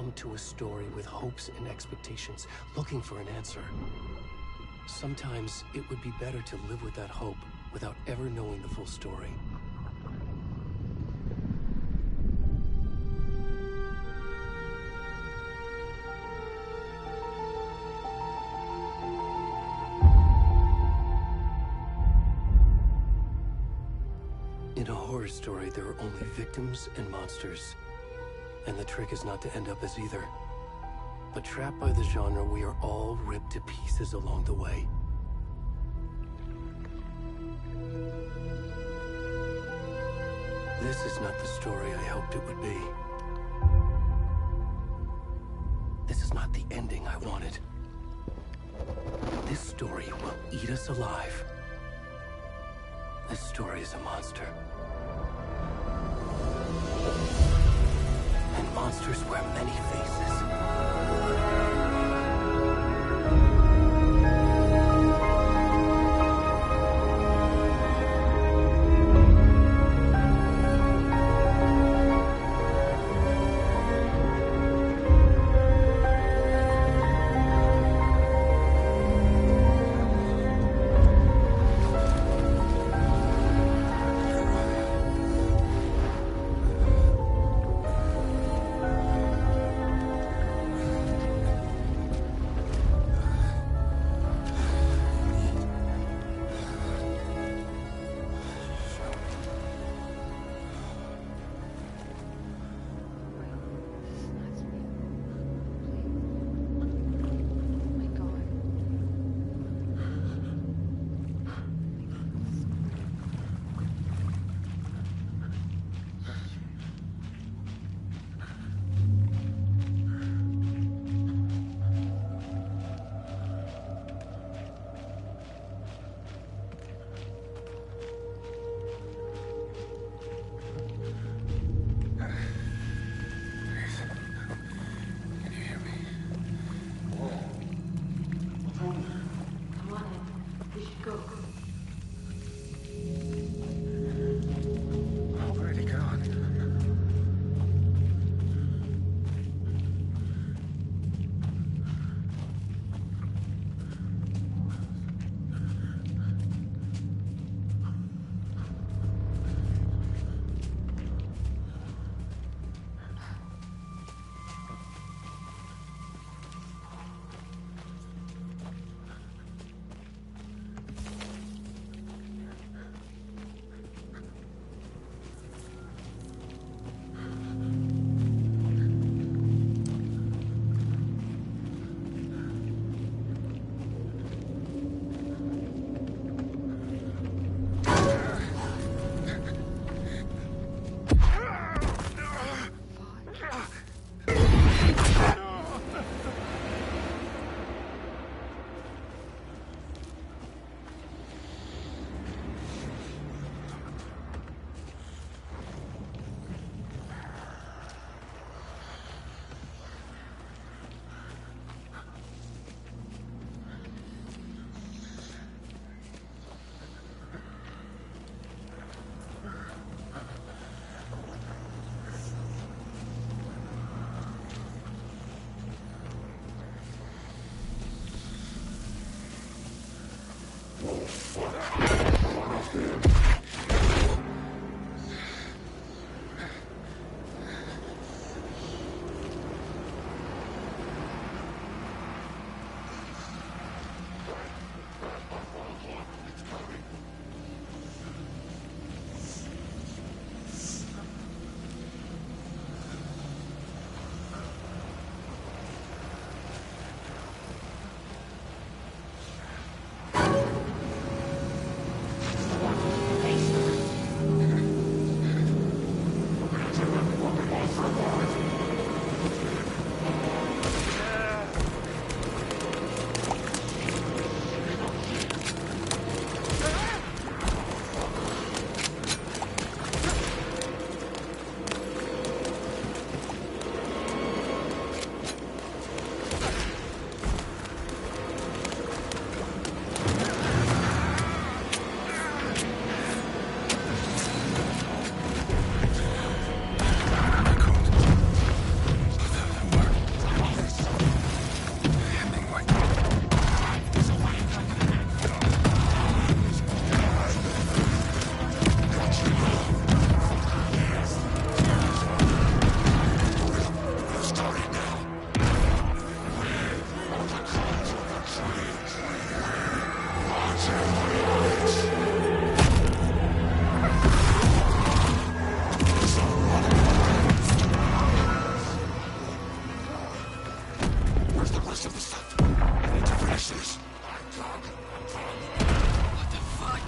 come to a story with hopes and expectations, looking for an answer. Sometimes it would be better to live with that hope without ever knowing the full story. In a horror story, there are only victims and monsters. And the trick is not to end up as either. But trapped by the genre, we are all ripped to pieces along the way. This is not the story I hoped it would be. This is not the ending I wanted. This story will eat us alive. This story is a monster. And monsters wear many faces. rest of the stuff. I need to finish this. What the fuck?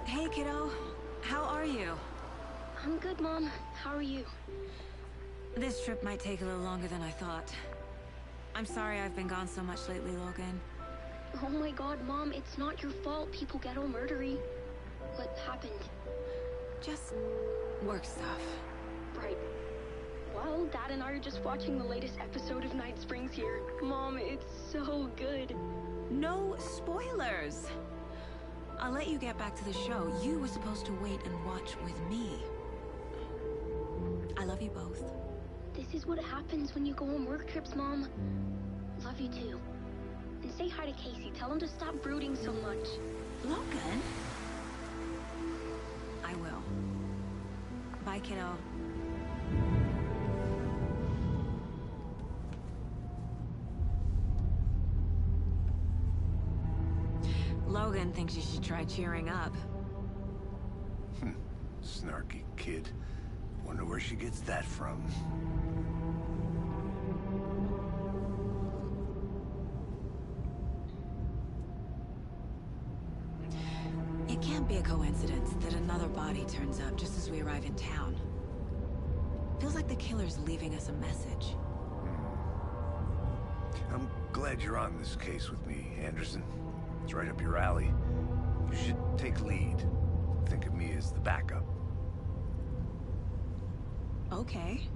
Hey, kiddo. How are you? I'm good, Mom. How are you? This trip might take a little longer than I thought. I'm sorry I've been gone so much lately, Logan. Oh my god, Mom, it's not your fault people get all murdery. What happened? Just work stuff. Right. Well, Dad and I are just watching the latest episode of Night Springs here. Mom, it's so good. No spoilers! I'll let you get back to the show. You were supposed to wait and watch with me. I love you both. This is what happens when you go on work trips, Mom. Love you too. And say hi to Casey. Tell him to stop brooding so much. Logan? I will. Bye, kiddo. Logan thinks you should try cheering up. Snarky kid. Wonder where she gets that from. It can't be a coincidence that another body turns up just as we arrive in town. Feels like the killer's leaving us a message. I'm glad you're on this case with me, Anderson. It's right up your alley. You should take lead. Think of me as the backup. Okay.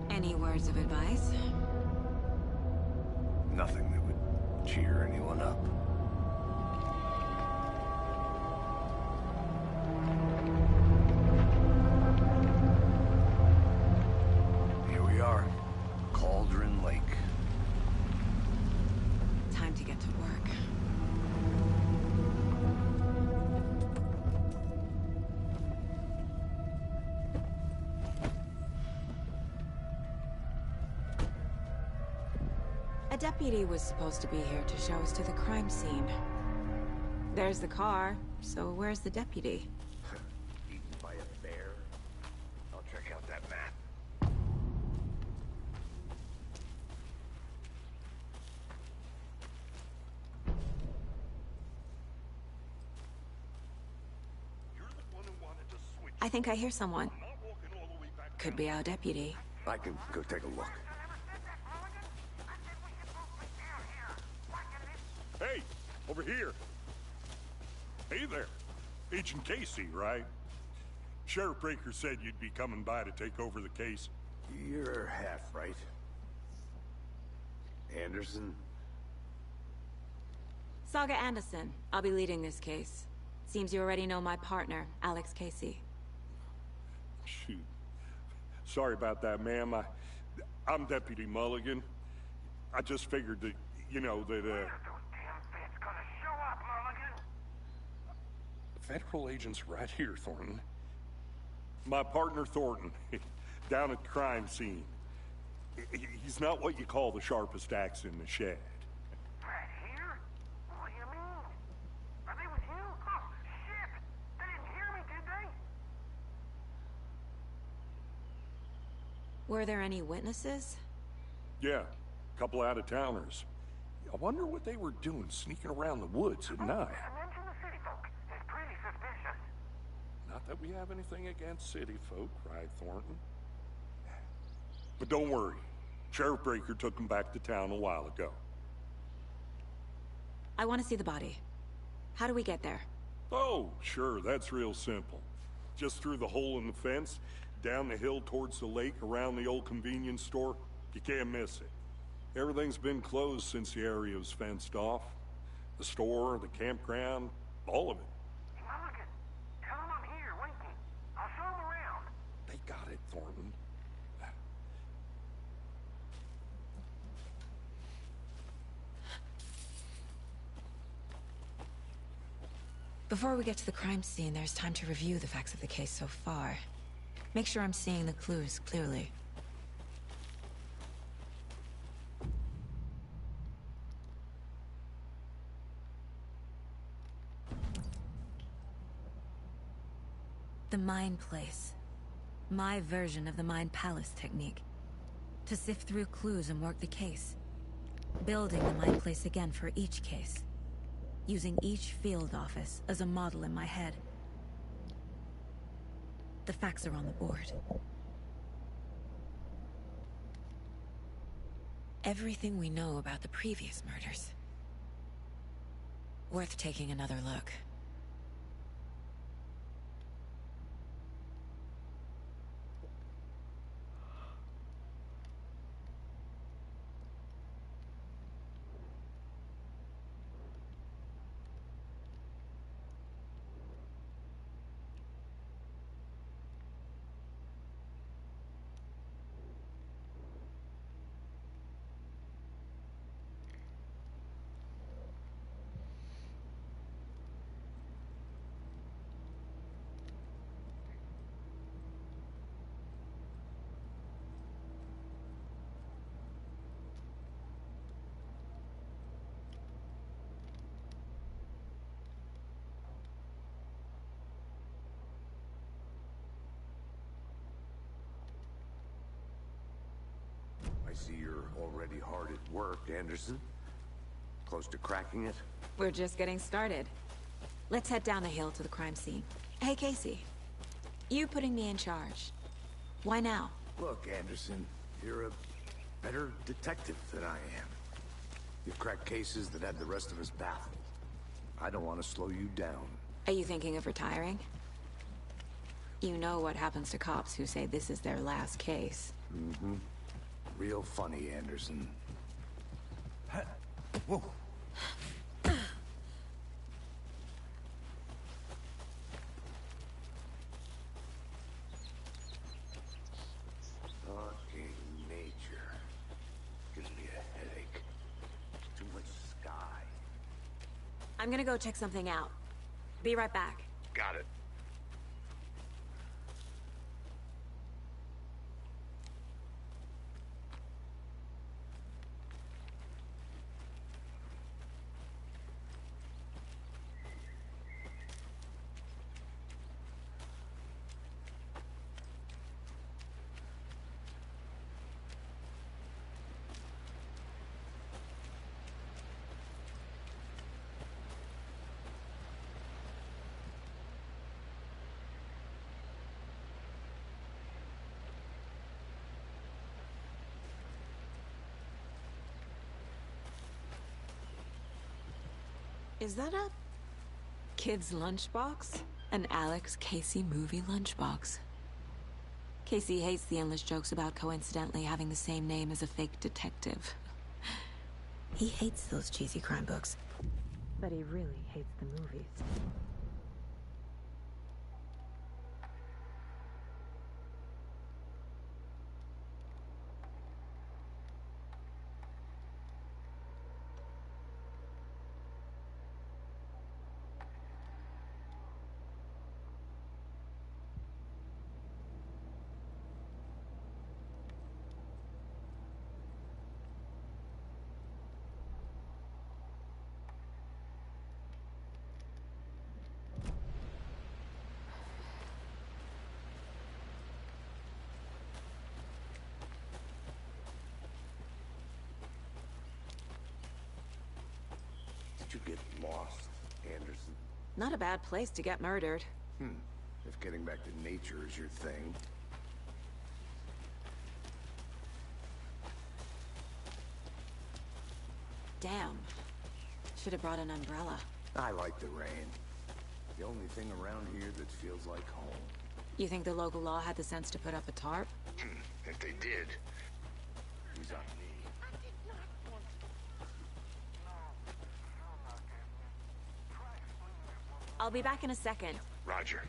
Any words of advice? Nothing that would cheer anyone up. Here we are. Cauldron Lake. Time to get to work. A deputy was supposed to be here to show us to the crime scene. There's the car, so where's the deputy? Eaten by a bear? I'll check out that map. I think I hear someone. Could be our deputy. I can go take a look. Hey, over here. Hey there. Agent Casey, right? Sheriff Breaker said you'd be coming by to take over the case. You're half right. Anderson? Saga Anderson. I'll be leading this case. Seems you already know my partner, Alex Casey. Shoot. Sorry about that, ma'am. I'm Deputy Mulligan. I just figured that, you know, that, Federal agent's right here, Thornton. My partner, Thornton, down at the crime scene. He's not what you call the sharpest axe in the shed. Right here? What do you mean? Are they with you? Oh, shit! They didn't hear me, did they? Were there any witnesses? Yeah, a couple out-of-towners. I wonder what they were doing sneaking around the woods at night. Mention the city folk. It's pretty suspicious. Not that we have anything against city folk, right, Thornton? But don't worry. Sheriff Breaker took him back to town a while ago. I want to see the body. How do we get there? Oh, sure, that's real simple. Just through the hole in the fence, down the hill towards the lake, around the old convenience store. You can't miss it. Everything's been closed since the area was fenced off. The store, the campground, all of it. Mulligan, tell him I'm here, waiting. I'll show him around. They got it, Thornton. Before we get to the crime scene, there's time to review the facts of the case so far. Make sure I'm seeing the clues clearly. The Mind Place. My version of the Mind Palace technique. To sift through clues and work the case. Building the Mind Place again for each case. Using each field office as a model in my head. The facts are on the board. Everything we know about the previous murders. Worth taking another look. I see you're already hard at work, Anderson. Close to cracking it? We're just getting started. Let's head down the hill to the crime scene. Hey, Casey. You putting me in charge. Why now? Look, Anderson, you're a better detective than I am. You've cracked cases that had the rest of us baffled. I don't want to slow you down. Are you thinking of retiring? You know what happens to cops who say this is their last case. Mm-hmm. Real funny, Anderson. Whoa. Fucking nature. Gives me a headache. Too much sky. I'm gonna go check something out. Be right back. Got it. Is that a kid's lunchbox? An Alex Casey movie lunchbox. Casey hates the endless jokes about coincidentally having the same name as a fake detective. He hates those cheesy crime books. But he really hates the movies. Did you get lost, Anderson? Not a bad place to get murdered. If getting back to nature is your thing. Damn. Should have brought an umbrella. I like the rain. The only thing around here that feels like home. You think the local law had the sense to put up a tarp? If they did, he's on me. I'll be back in a second. Roger.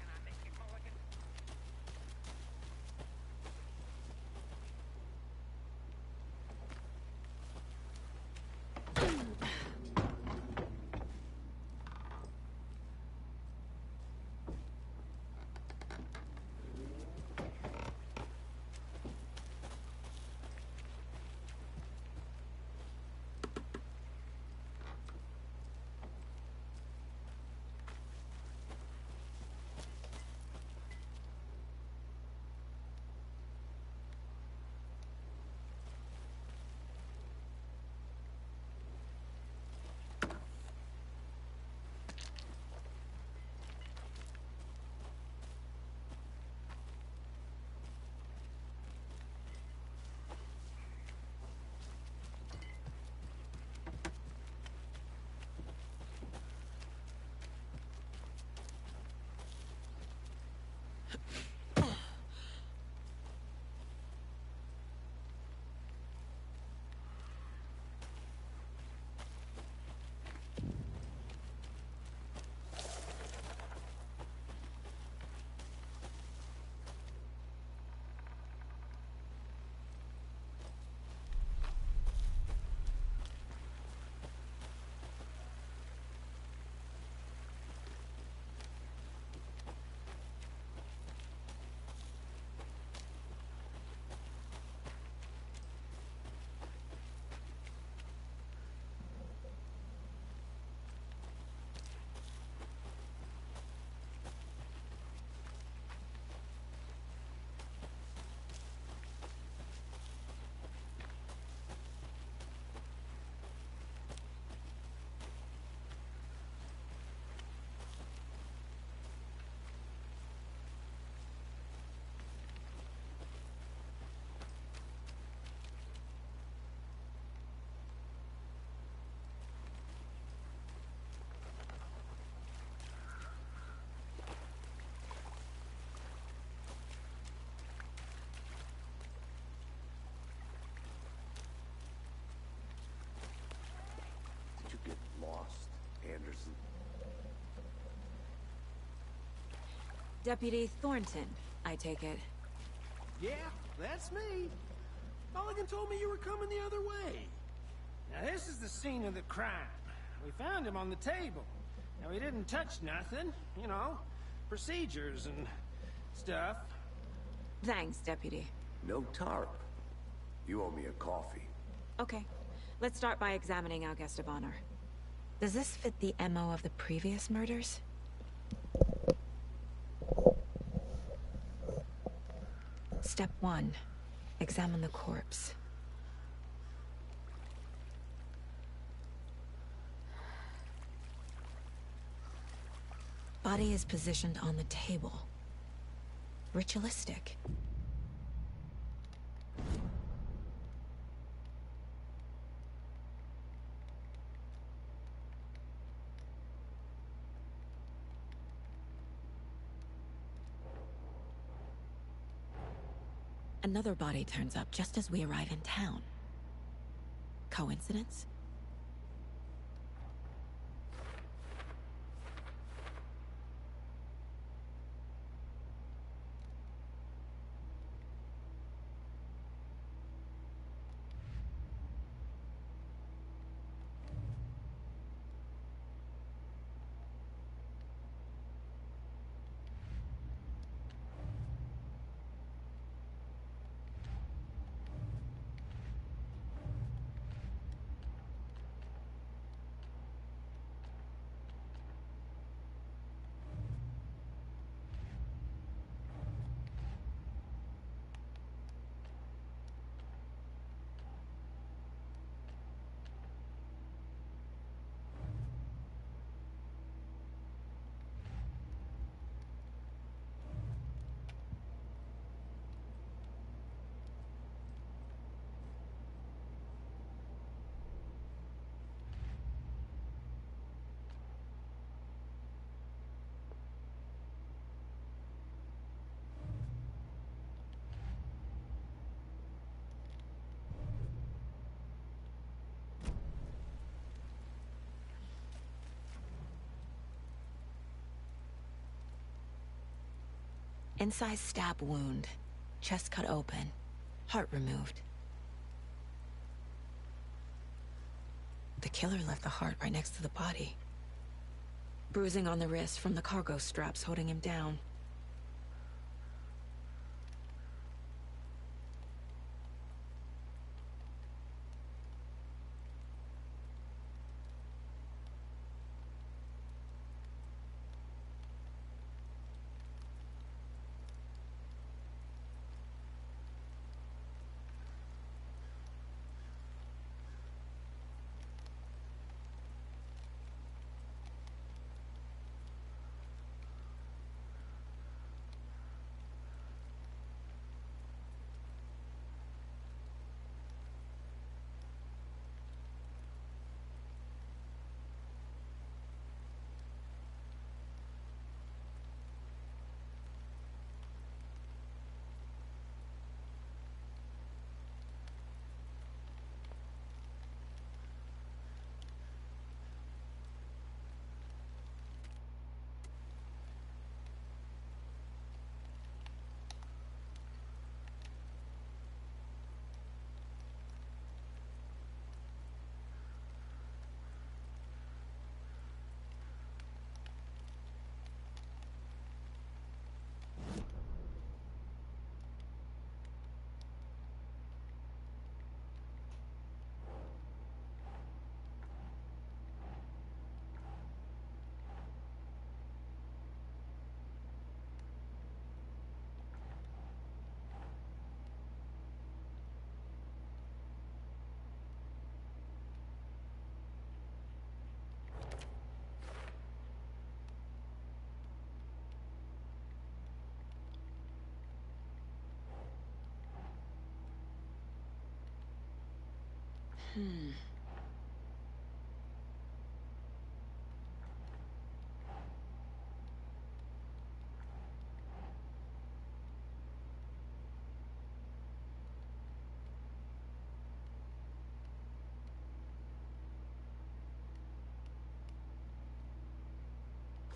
Did you get lost, Anderson? Deputy Thornton, I take it. Yeah, that's me. Mulligan told me you were coming the other way. Now, this is the scene of the crime. We found him on the table. Now, he didn't touch nothing, you know, procedures and stuff. Thanks, Deputy. No tarp. You owe me a coffee. Okay. Let's start by examining our guest of honor. Does this fit the MO of the previous murders? Step 1. Examine the corpse. Body is positioned on the table. Ritualistic. Another body turns up just as we arrive in town. Coincidence? Incised stab wound. Chest cut open. Heart removed. The killer left the heart right next to the body. Bruising on the wrist from the cargo straps holding him down.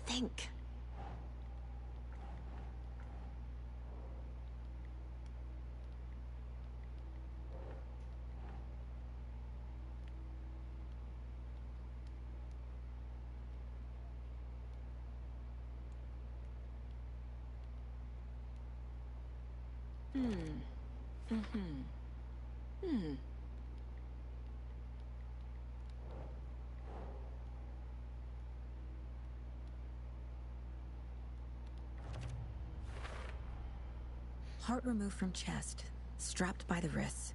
Think. Heart removed from chest, strapped by the wrists.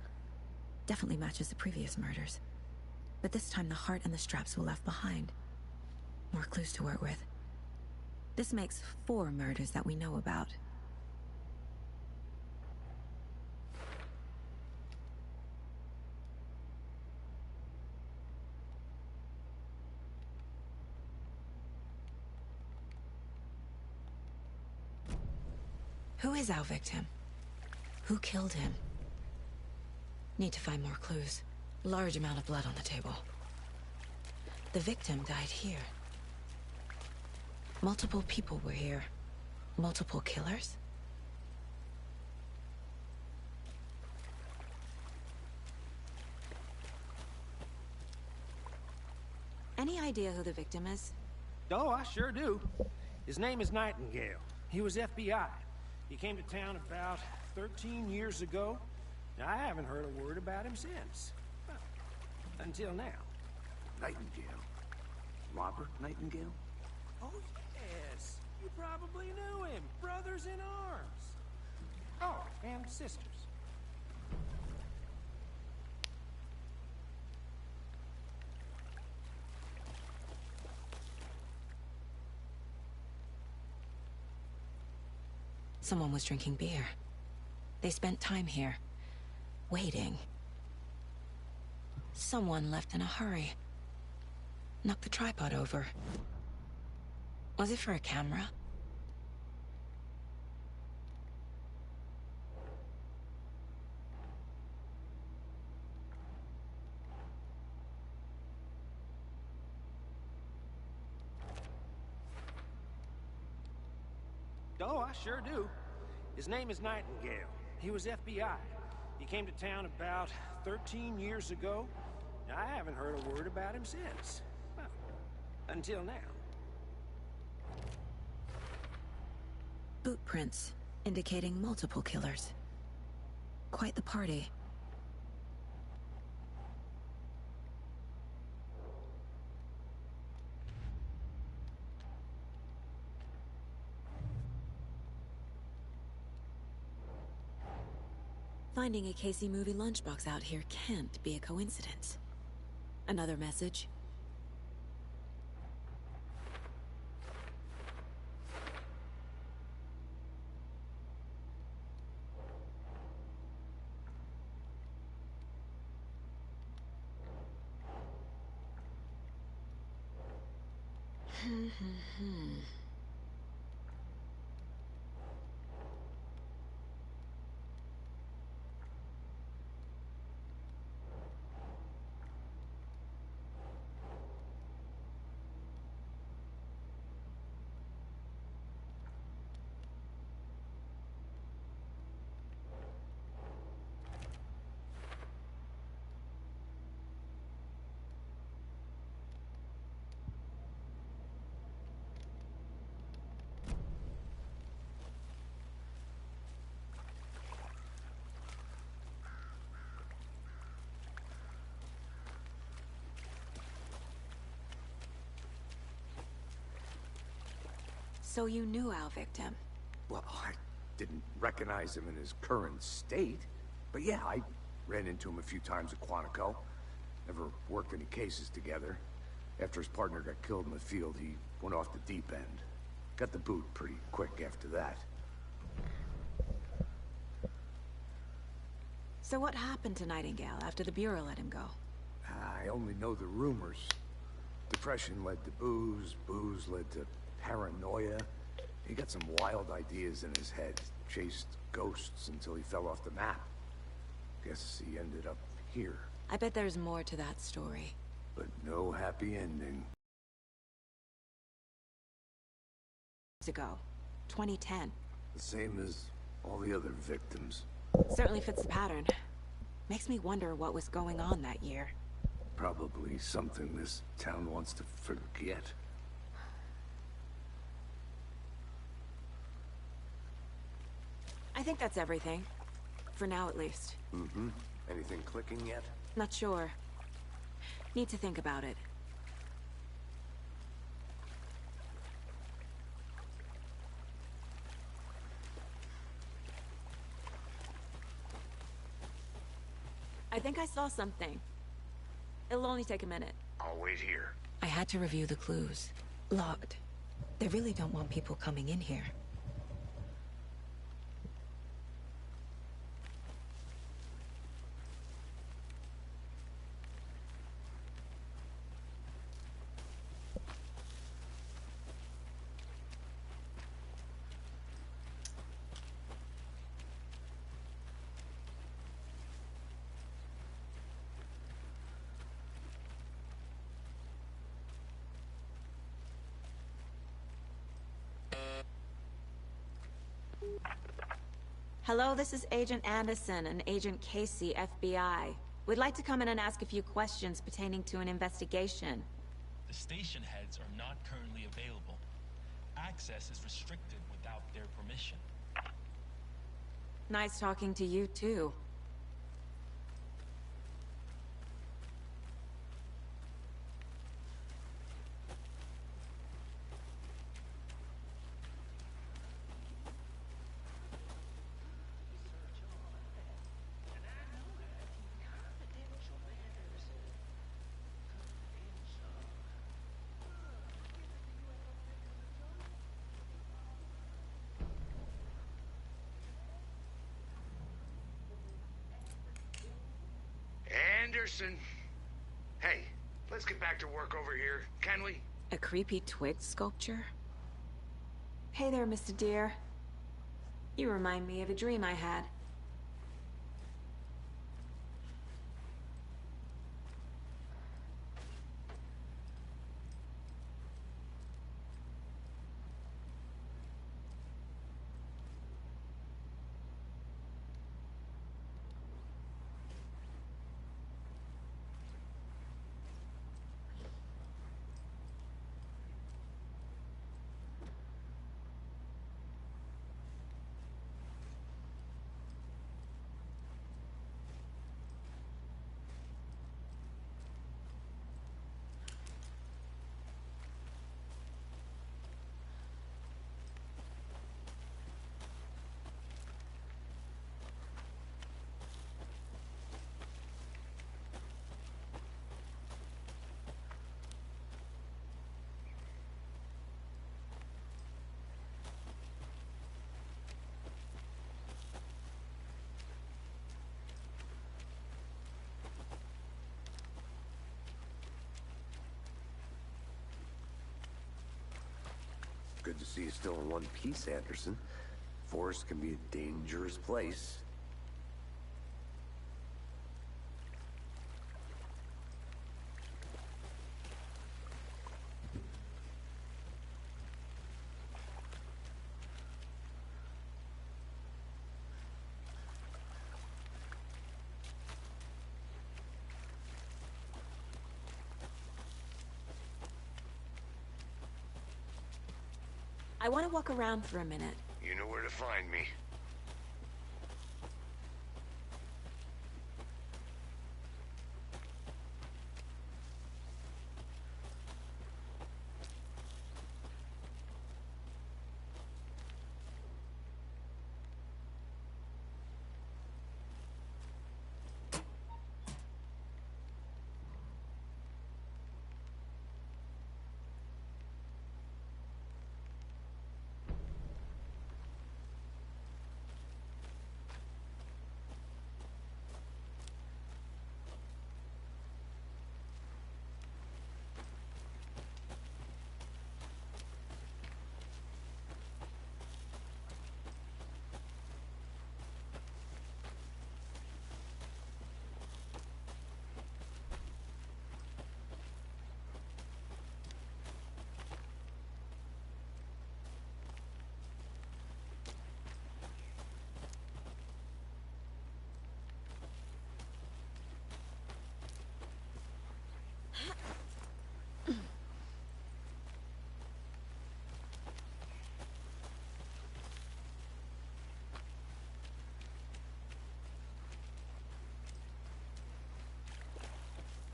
Definitely matches the previous murders. But this time the heart and the straps were left behind. More clues to work with. This makes 4 murders that we know about. Who is our victim? Who killed him? Need to find more clues. Large amount of blood on the table. The victim died here. Multiple people were here. Multiple killers? Any idea who the victim is? Oh, I sure do. His name is Nightingale. He was FBI. He came to town about 13 years ago. I haven't heard a word about him since. Well, until now. Nightingale. Robert Nightingale? Oh, yes. You probably knew him. Brothers in arms. Oh, and sisters. Someone was drinking beer. They spent time here, waiting. Someone left in a hurry. Knocked the tripod over. Was it for a camera? Oh, I sure do. His name is Nightingale. He was FBI. He came to town about 13 years ago. I haven't heard a word about him since. Well, until now. Boot prints, indicating multiple killers. Quite the party. Finding a Casey movie lunchbox out here can't be a coincidence. Another message? So you knew our victim? Well, I didn't recognize him in his current state. But yeah, I ran into him a few times at Quantico. Never worked any cases together. After his partner got killed in the field, he went off the deep end. Got the boot pretty quick after that. So what happened to Nightingale after the Bureau let him go? I only know the rumors. Depression led to booze, booze led to paranoia. He got some wild ideas in his head, chased ghosts until he fell off the map. Guess he ended up here. I bet there's more to that story. But no happy ending. Ago, 2010. The same as all the other victims. Certainly fits the pattern. Makes me wonder what was going on that year. Probably something this town wants to forget. I think that's everything. For now, at least. Mm-hmm. Anything clicking yet? Not sure. Need to think about it. I think I saw something. It'll only take a minute. I'll wait here. I had to review the clues. Locked. They really don't want people coming in here. Hello, this is Agent Anderson and Agent Casey, FBI. We'd like to come in and ask a few questions pertaining to an investigation. The station heads are not currently available. Access is restricted without their permission. Nice talking to you, too. Anderson. Hey, let's get back to work over here, can we? A creepy twig sculpture? Hey there, Mr. Deer. You remind me of a dream I had. Good to see you still in one piece, Anderson. Forest can be a dangerous place. I want to walk around for a minute. You know where to find me.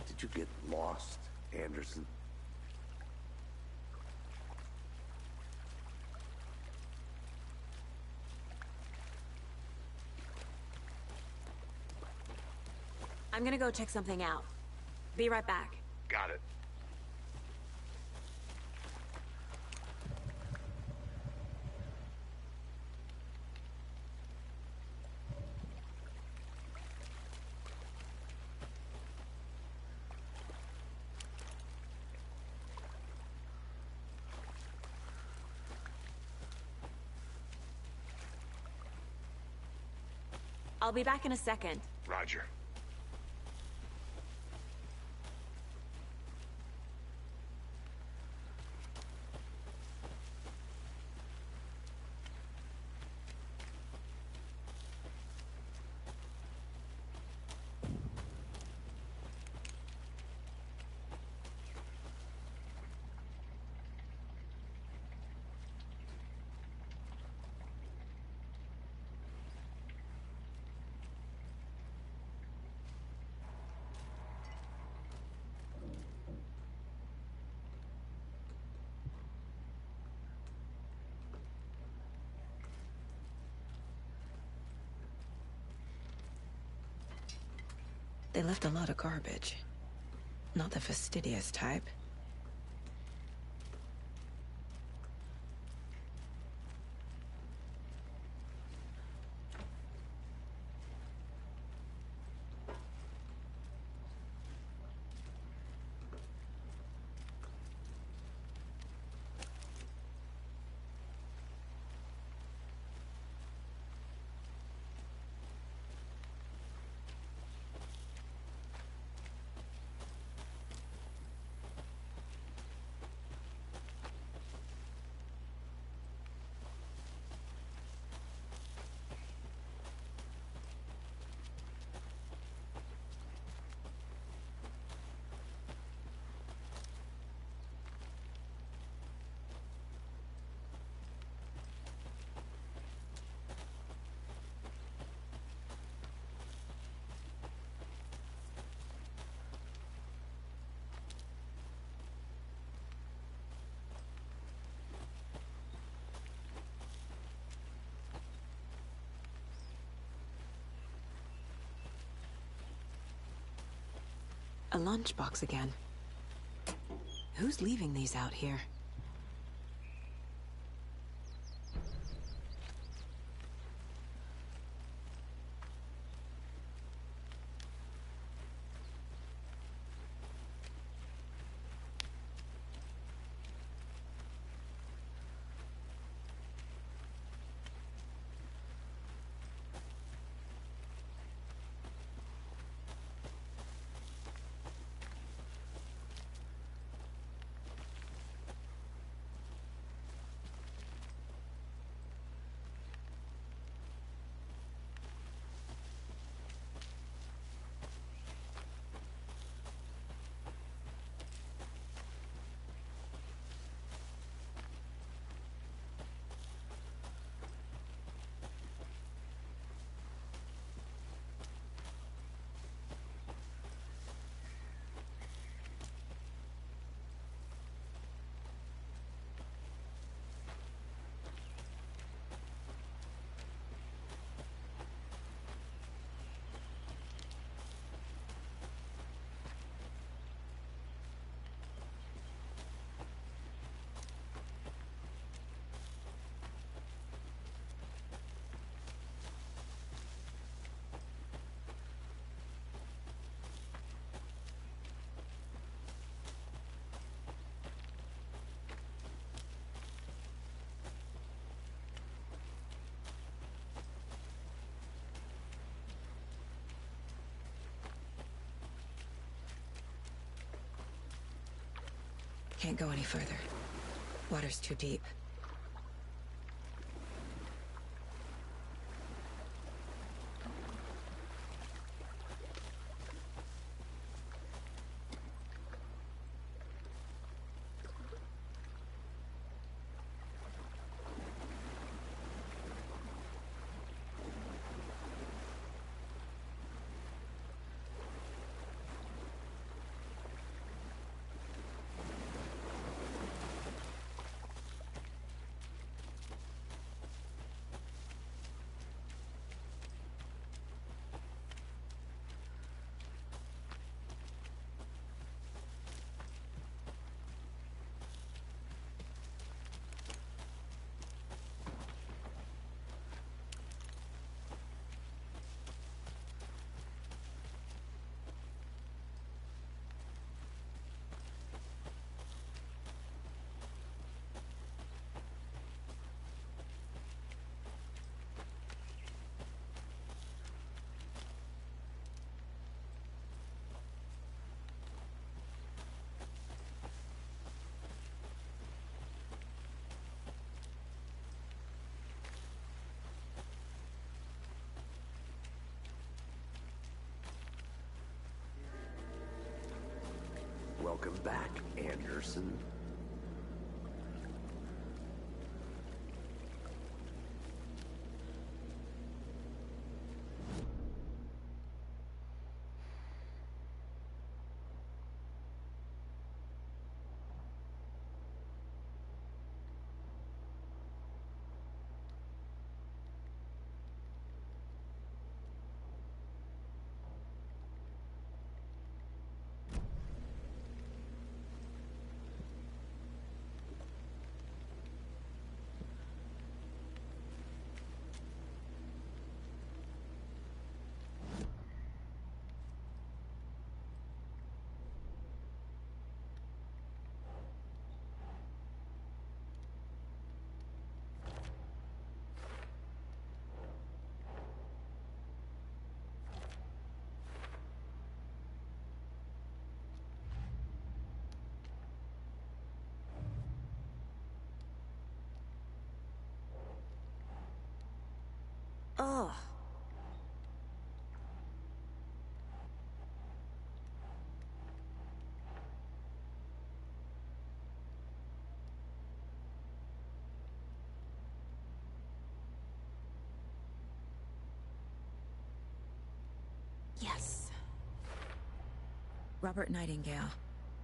Did you get lost, Anderson? I'm gonna go check something out. Be right back. Got it. I'll be back in a second. Roger. They left a lot of garbage. Not the fastidious type. A lunchbox again. Who's leaving these out here? Can't go any further. Water's too deep. Welcome back, Anderson. Oh. Yes. Robert Nightingale,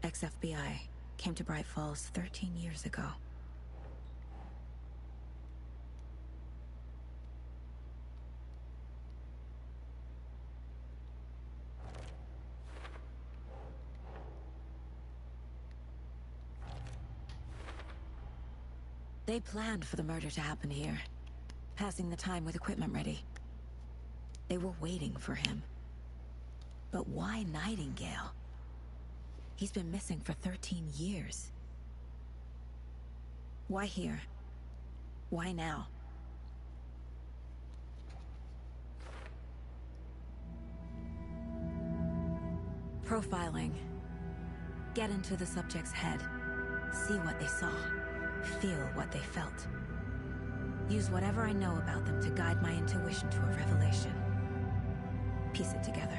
ex-FBI, came to Bright Falls 13 years ago. They planned for the murder to happen here, passing the time with equipment ready. They were waiting for him. But why Nightingale? He's been missing for 13 years. Why here? Why now? Profiling. Get into the subject's head. See what they saw. Feel what they felt. Use whatever I know about them to guide my intuition to a revelation. Piece it together.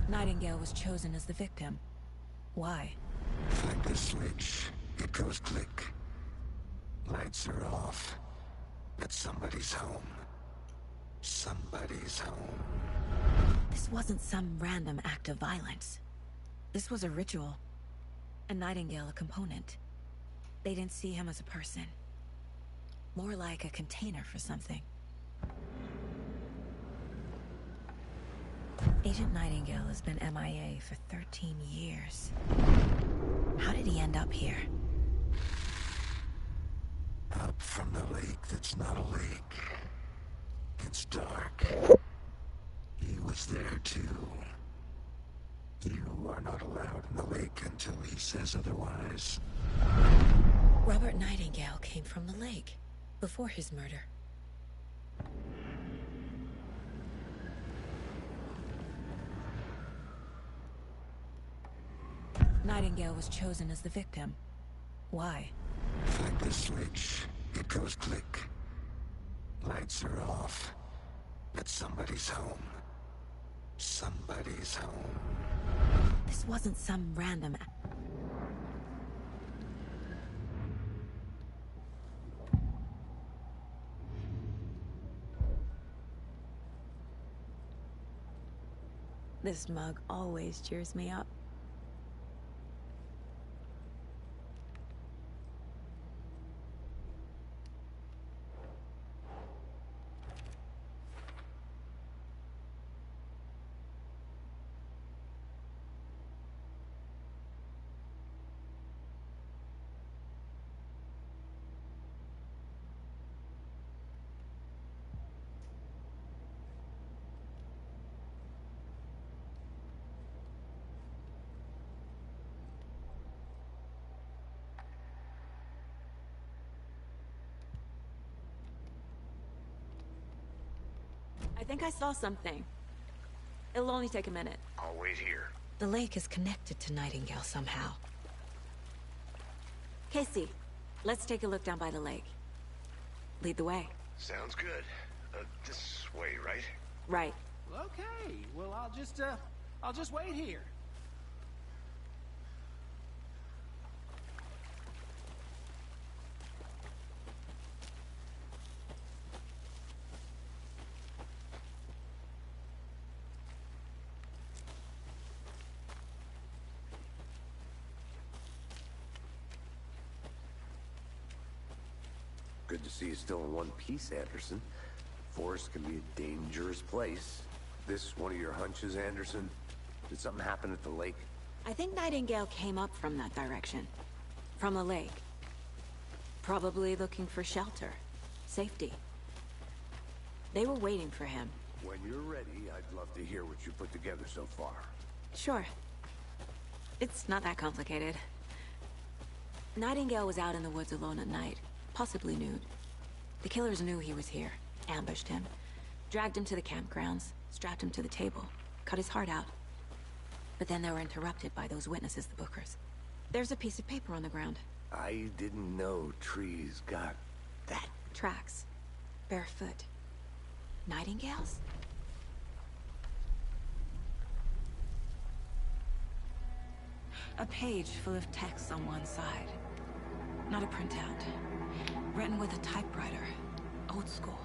Nightingale was chosen as the victim. Why? Flick the switch. It goes click. Lights are off. But somebody's home. Somebody's home. This wasn't some random act of violence. This was a ritual. And Nightingale a component. They didn't see him as a person. More like a container for something. Agent Nightingale has been MIA for 13 years. How did he end up here? Up from the lake that's not a lake. It's dark. He was there too. You are not allowed in the lake until he says otherwise. Robert Nightingale came from the lake before his murder. Nightingale was chosen as the victim. Why? Flick the switch. It goes click. Lights are off. But somebody's home. Somebody's home. This wasn't some random... This mug always cheers me up. I think I saw something. It'll only take a minute. I'll wait here. The lake is connected to Nightingale somehow. Casey, let's take a look down by the lake. Lead the way. Sounds good. This way, right? Right. Okay, well, I'll just wait here. Good to see you still in one piece, Anderson. Forest can be a dangerous place. This one of your hunches, Anderson? Did something happen at the lake? I think Nightingale came up from that direction. From the lake. Probably looking for shelter. Safety. They were waiting for him. When you're ready, I'd love to hear what you put together so far. Sure. It's not that complicated. Nightingale was out in the woods alone at night. Possibly nude. The killers knew he was here, ambushed him, dragged him to the campgrounds, strapped him to the table, cut his heart out. But then they were interrupted by those witnesses, the Bookers. There's a piece of paper on the ground. I didn't know trees got that. Tracks. Barefoot. Nightingales? A page full of text on one side. Not a printout. Written with a typewriter. Old school.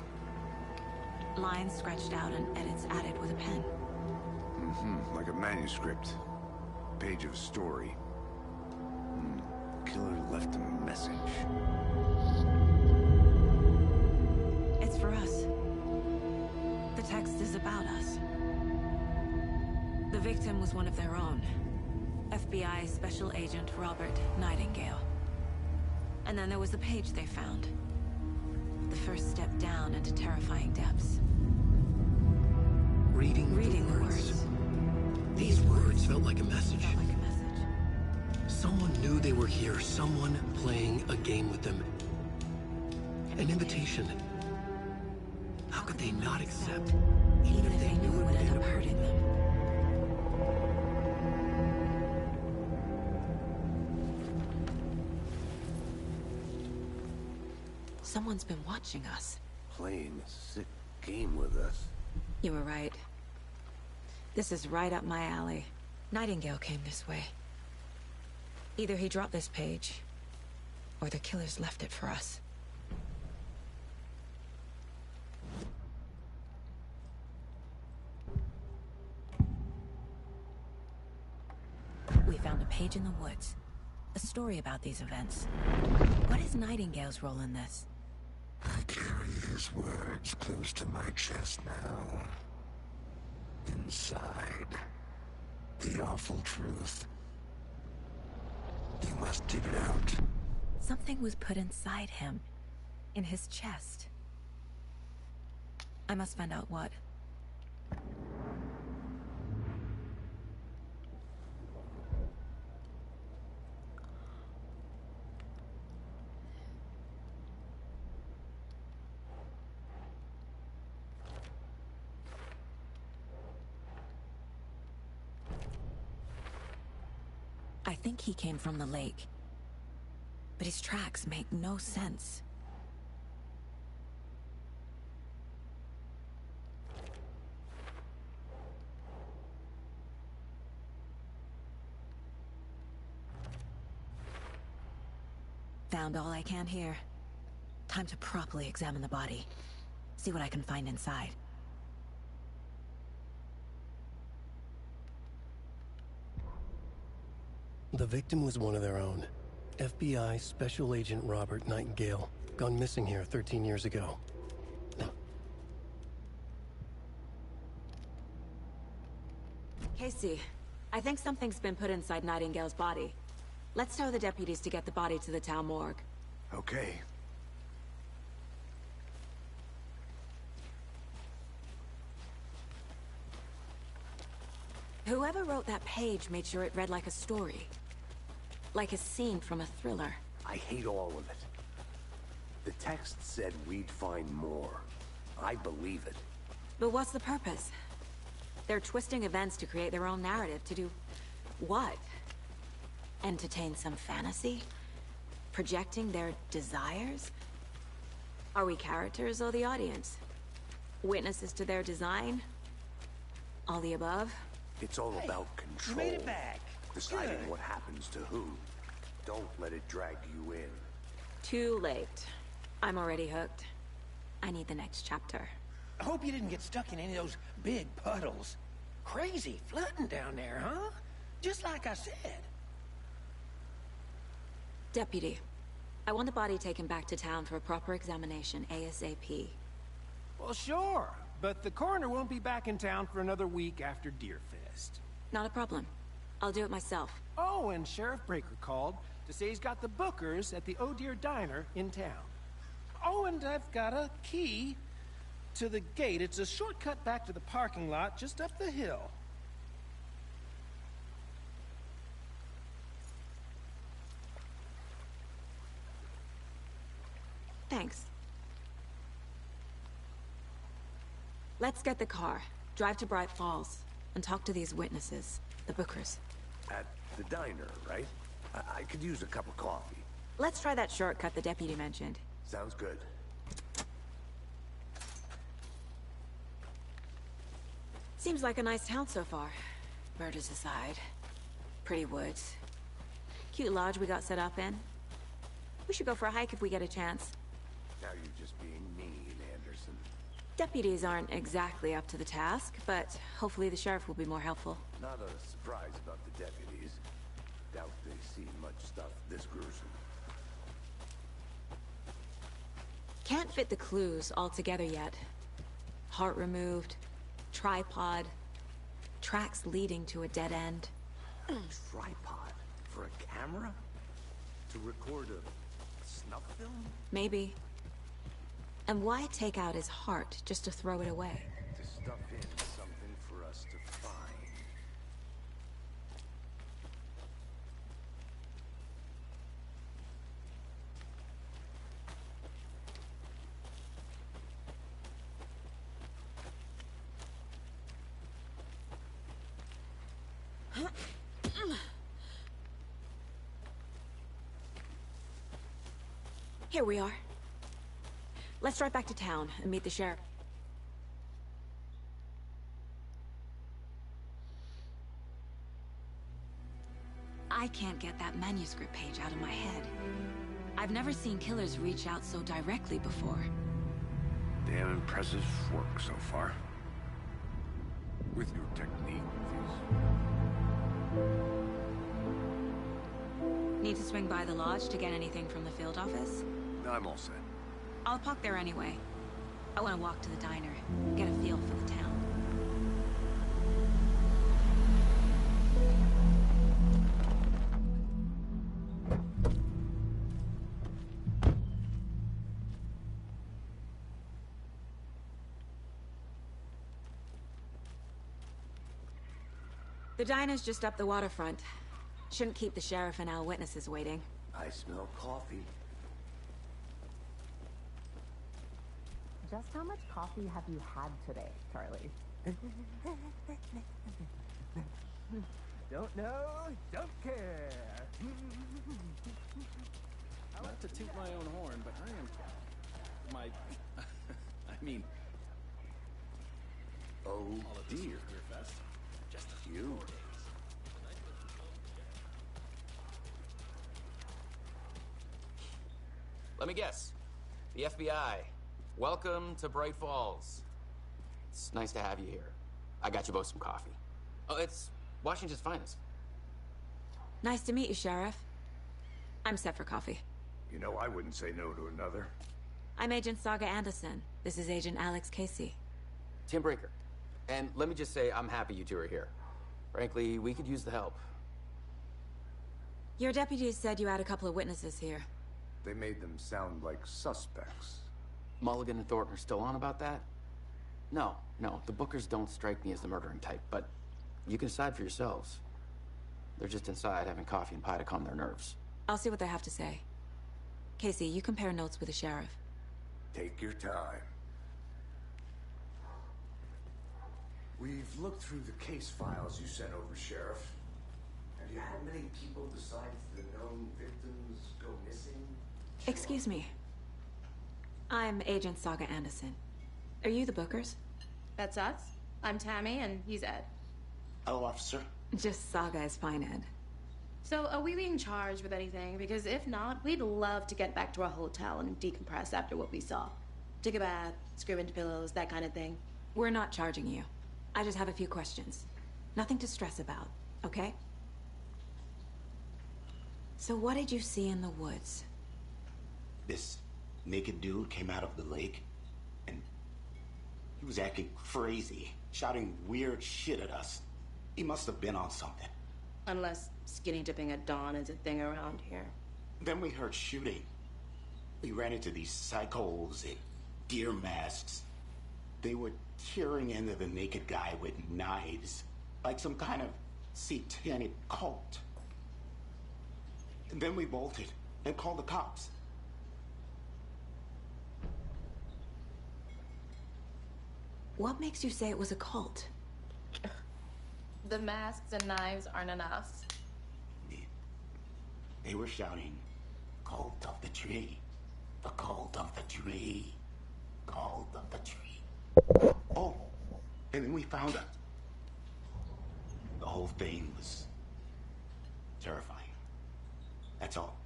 Lines scratched out and edits added with a pen. Like a manuscript. Page of a story. Killer left a message. It's for us. The text is about us. The victim was one of their own. FBI Special Agent Robert Nightingale. And then there was the page they found. The first step down into terrifying depths. Reading the words. These words felt like a message. Someone knew they were here. Someone playing a game with them. An invitation. How could they not accept? Even if they knew it would end up hurting them. Someone's been watching us. Playing a sick game with us. You were right. This is right up my alley. Nightingale came this way. Either he dropped this page, or the killers left it for us. We found a page in the woods. A story about these events. What is Nightingale's role in this? I carry his words close to my chest now. Inside, the awful truth. You must dig it out. Something was put inside him. In his chest. I must find out what. I think he came from the lake. But his tracks make no sense. Found all I can here. Time to properly examine the body. See what I can find inside. The victim was one of their own. FBI Special Agent Robert Nightingale, gone missing here 13 years ago. Casey, I think something's been put inside Nightingale's body. Let's tell the deputies to get the body to the town morgue. Okay. Whoever wrote that page made sure it read like a story. Like a scene from a thriller. I hate all of it. The text said we'd find more. I believe it. But what's the purpose? They're twisting events to create their own narrative. To do what? Entertain some fantasy? Projecting their desires? Are we characters or the audience? Witnesses to their design? All the above? It's all about control. You made it back. Deciding Good. what happens to who. Don't let it drag you in. Too late. I'm already hooked. I need the next chapter. I hope you didn't get stuck in any of those big puddles. Crazy flooding down there, huh? Just like I said. Deputy, I want the body taken back to town for a proper examination ASAP. Well, sure. But the coroner won't be back in town for another week after Deerfest. Not a problem. I'll do it myself. Oh, and Sheriff Breaker called to say he's got the bookers at the Oh Dear Diner in town. Oh, and I've got a key to the gate. It's a shortcut back to the parking lot just up the hill. Thanks. Let's get the car, drive to Bright Falls, and talk to these witnesses, the bookers. At the diner, right? I could use a cup of coffee. Let's try that shortcut the deputy mentioned. Sounds good. Seems like a nice town so far. Murders aside. Pretty woods. Cute lodge we got set up in. We should go for a hike if we get a chance. Now you're just being mean, Anderson. Deputies aren't exactly up to the task, but hopefully the sheriff will be more helpful. Not a surprise about the deputies. Doubt they've seen much stuff this gruesome. Can't fit the clues all together yet. Heart removed, tripod, tracks leading to a dead end. Tripod? For a camera? To record a snuff film? Maybe. And why take out his heart just to throw it away? To stuff in something for us to find. Here we are. Let's drive back to town and meet the sheriff. I can't get that manuscript page out of my head. I've never seen killers reach out so directly before. Damn impressive work so far. With your technique, Need to swing by the lodge to get anything from the field office? I'm all set. I'll park there anyway. I want to walk to the diner, get a feel for the town. The diner's just up the waterfront. Shouldn't keep the sheriff and our witnesses waiting. I smell coffee. Just how much coffee have you had today, Charlie? Don't know, don't care. Not to toot my own horn, but I am... My... I mean... Oh, dear. Just a few You. Let me guess. The FBI. Welcome to Bright Falls. It's nice to have you here. I got you both some coffee. Oh, it's Washington's finest. Nice to meet you, Sheriff. I'm set for coffee. You know, I wouldn't say no to another. I'm Agent Saga Anderson. This is Agent Alex Casey. Tim Breaker. And let me just say, I'm happy you two are here. Frankly, we could use the help. Your deputies said you had a couple of witnesses here. They made them sound like suspects. Mulligan and Thornton are still on about that? No, the Bookers don't strike me as the murdering type, but you can decide for yourselves. They're just inside having coffee and pie to calm their nerves. I'll see what they have to say. Casey, you compare notes with the sheriff. Take your time. We've looked through the case files you sent over, Sheriff. Have you had many people besides the known victims go missing? Excuse me. I'm Agent Saga Anderson. Are you the Bookers? That's us. I'm Tammy, and he's Ed. Hello, officer. Just Saga is fine, Ed. So, are we being charged with anything? Because if not, we'd love to get back to our hotel and decompress after what we saw. Take a bath, scream into pillows, that kind of thing. We're not charging you. I just have a few questions. Nothing to stress about, okay? So what did you see in the woods? This naked dude came out of the lake, and he was acting crazy, shouting weird shit at us. He must have been on something. Unless skinny dipping at dawn is a thing around here. Then we heard shooting. We ran into these psychos in deer masks. They were tearing into the naked guy with knives, like some kind of satanic cult. And then we bolted and called the cops. What makes you say it was a cult? The masks and knives aren't enough. They were shouting, "Cult of the tree, the cult of the tree, cult of the tree." Oh, and then we found it. The whole thing was terrifying. That's all.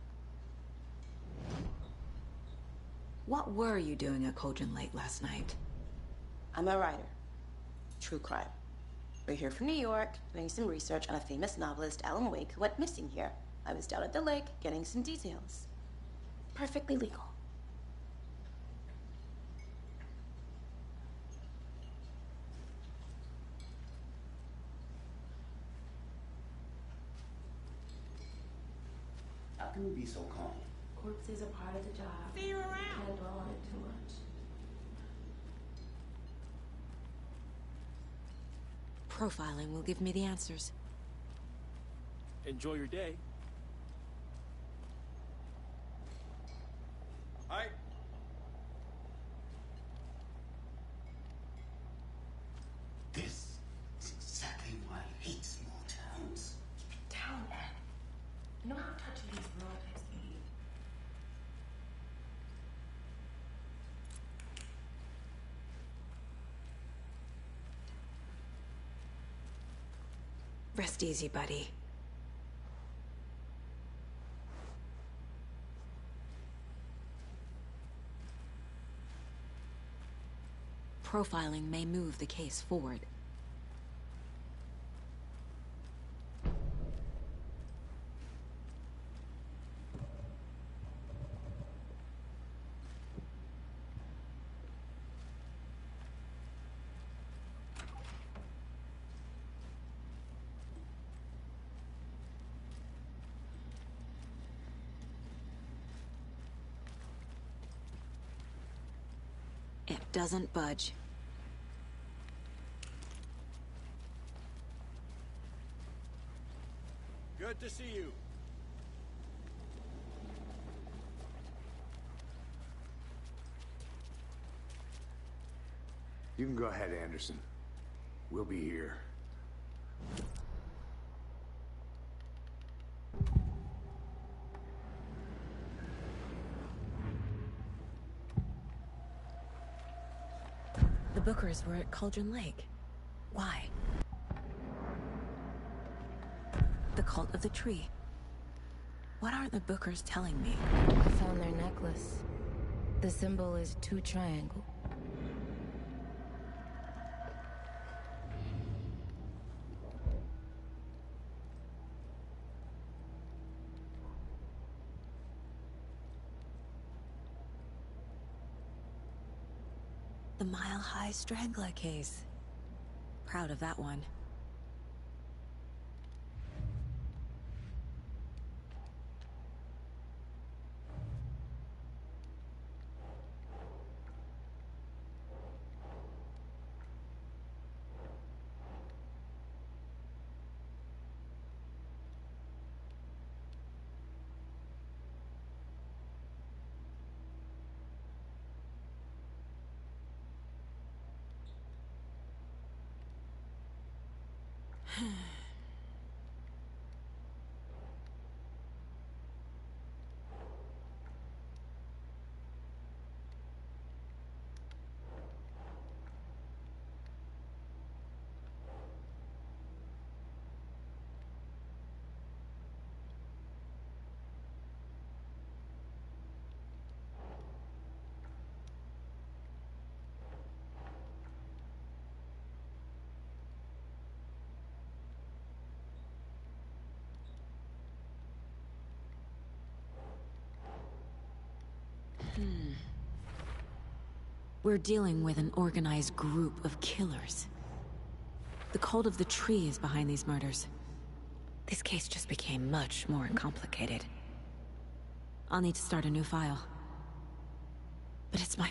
What were you doing at Cauldron Lake last night? I'm a writer. True crime. We're here from New York, doing some research on a famous novelist, Alan Wake, who went missing here. I was down at the lake, getting some details. Perfectly legal. How can you be so calm? Corpses are part of the job. See you around. Can't dwell on it too much. Profiling will give me the answers. Enjoy your day. Hi. This is exactly why I hate small towns. Keep it down, Ed. You know how touchy these rural types can be. Rest easy, buddy. Profiling may move the case forward. It doesn't budge. Good to see you. You can go ahead, Anderson. We'll be here. Bookers were at Cauldron Lake. Why? The cult of the tree. What aren't the Bookers telling me? I found their necklace. The symbol is 2 triangle. The mile-high strangler case. Proud of that one. We're dealing with an organized group of killers. The cult of the tree is behind these murders. This case just became much more complicated. I'll need to start a new file. But it's my...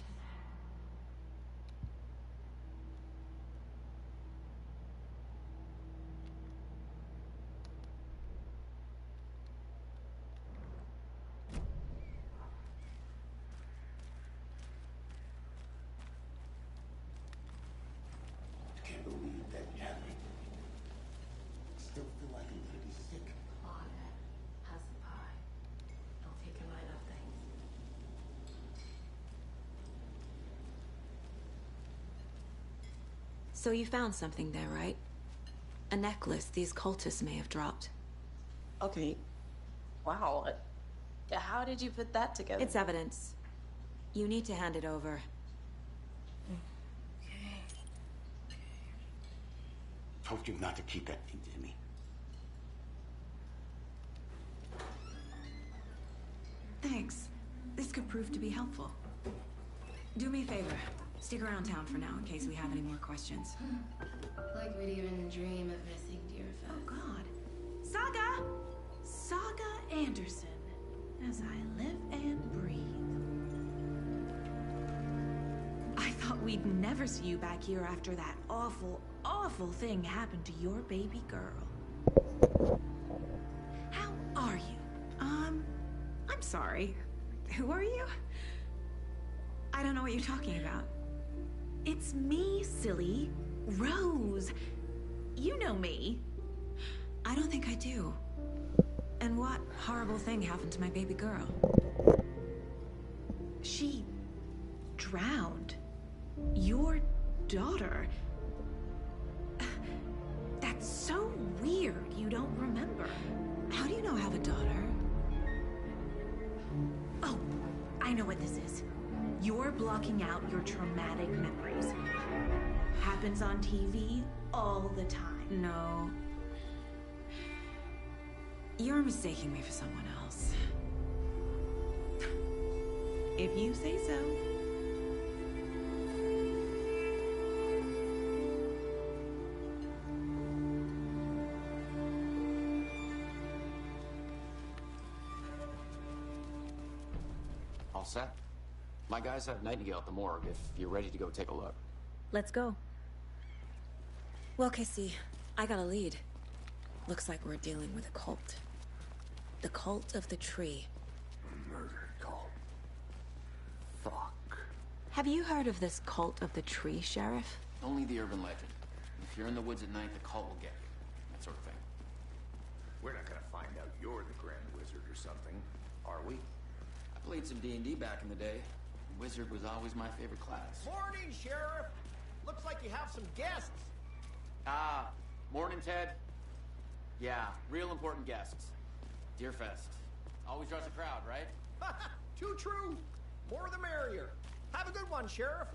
So you found something there, right? A necklace these cultists may have dropped. Okay. Wow. How did you put that together? It's evidence. You need to hand it over. Told you not to keep that thing to me. Thanks. This could prove to be helpful. Do me a favor. Stick around town for now in case we have any more questions. Like we'd even dream of missing dear friends. Oh God. Saga Anderson. As I live and breathe. I thought we'd never see you back here after that awful, awful thing happened to your baby girl. How are you? I'm sorry. Who are you? I don't know what you're talking about. It's me, silly. Rose. You know me. I don't think I do. And what horrible thing happened to my baby girl? She drowned. Your daughter. That's so weird you don't remember. How do you know I have a daughter? Oh, I know what this is. You're blocking out your traumatic memories. Happens on TV all the time. No. You're mistaking me for someone else. If you say so. All set? My guys have Nightingale at the morgue if you're ready to go take a look. Let's go. Well, Casey, I got a lead. Looks like we're dealing with a cult. The cult of the tree. A murder cult. Fuck. Have you heard of this cult of the tree, Sheriff? Only the urban legend. If you're in the woods at night, the cult will get you. That sort of thing. We're not gonna find out you're the Grand Wizard or something, are we? I played some D&D back in the day. Wizard was always my favorite class. Morning, Sheriff. Looks like you have some guests. Ah, morning, Ted. Yeah, real important guests. Deerfest. Always draws a crowd, right? Too true. More the merrier. Have a good one, Sheriff.